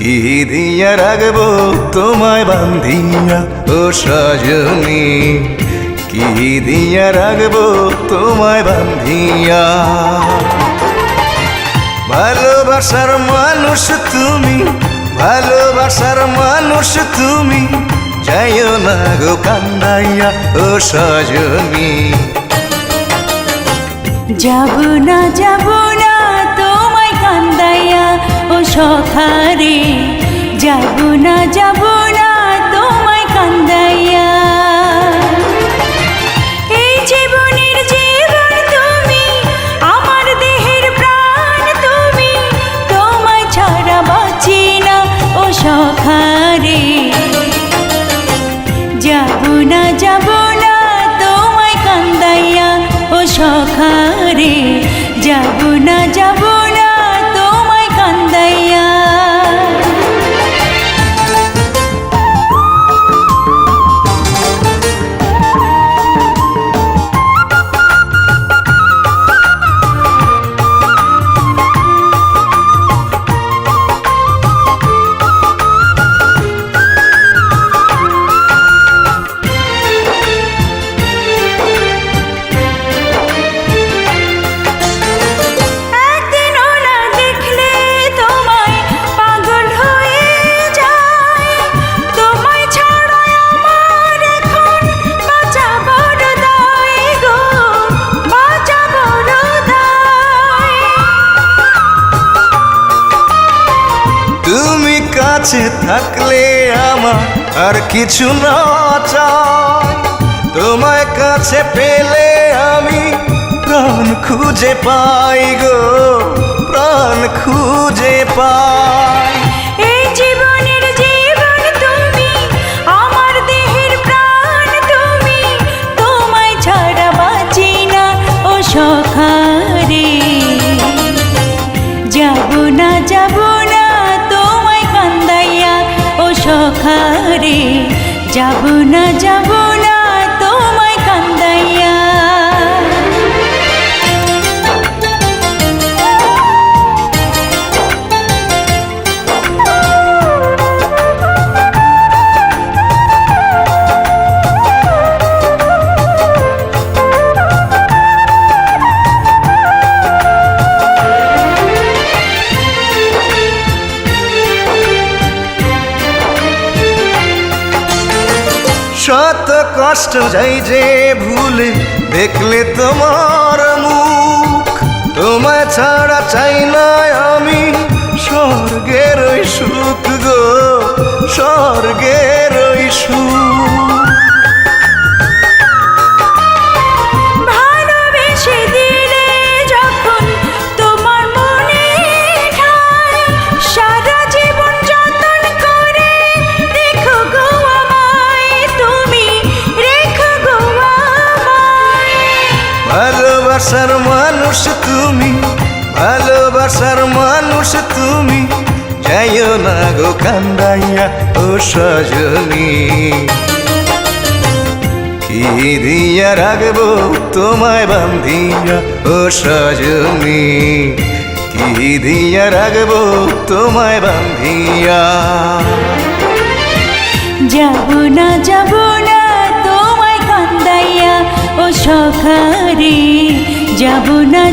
কি দিয়া রাখবো তোমায় বান্ধিয়া ও সজনী, কি দিয়া রাখবো তোমায় বান্ধিয়া। ভালোবাসার মানুষ তুমি, ভালোবাসার মানুষ তুমি, যাইও না গো কান্দাইয়া ও সজনী। যাব না তোমায় কান্দাইয়া ও সখারে, যাব না তোমায় কান্দাইয়া। এই জীবনের জীবন তুমি, আমার দেহের প্রাণ তুমি, তোমায় ছাড়া বাঁচি না ও সখারে। যাব না তোমায় কান্দাইয়া ও সখারে, যাব না তোমায় কান্দাইয়া। তুমি কাছে থাকলে আমার আর কিছু না চাই, তোমায় কাছে পেলে আমি প্রাণ খুঁজে পাই গো, প্রাণ খুঁজে পাই। এই জীবনের জীবন তুমি, আমার দেহের প্রাণ তুমি, তোমায় ছাড়া বাঁচি না ও সখারে। যাব না তোমায় কান্দাইয়া ও সখারে, যাব না তোমায় কান্দাইয়া। শত কষ্ট যাই যে ভুলে দেখলে তোমার মুখ, তোমায় ছাড়া চাই না আমি স্বর্গের ওই সুখ গো, স্বর্গের ওই সুখ। ভালোবেসে দিলে যখন তোমার মনে ঠাই, সারা জীবন যতন করে রেখো গো আমায়, তুমি রেখো গো আমায়। ভালোবাসার মানুষ তুমি, ভালোবাসার মানুষ তুমি, যাইও না গো কান্দাইয়া ও সজনী। কি দিয়া রাখবো তোমায় বান্ধিয়া ও সজনী, কি দিয়া রাখবো তোমায় বান্ধিয়া। যাব না তোমায় কান্দাইয়া ও সখারে, যাব না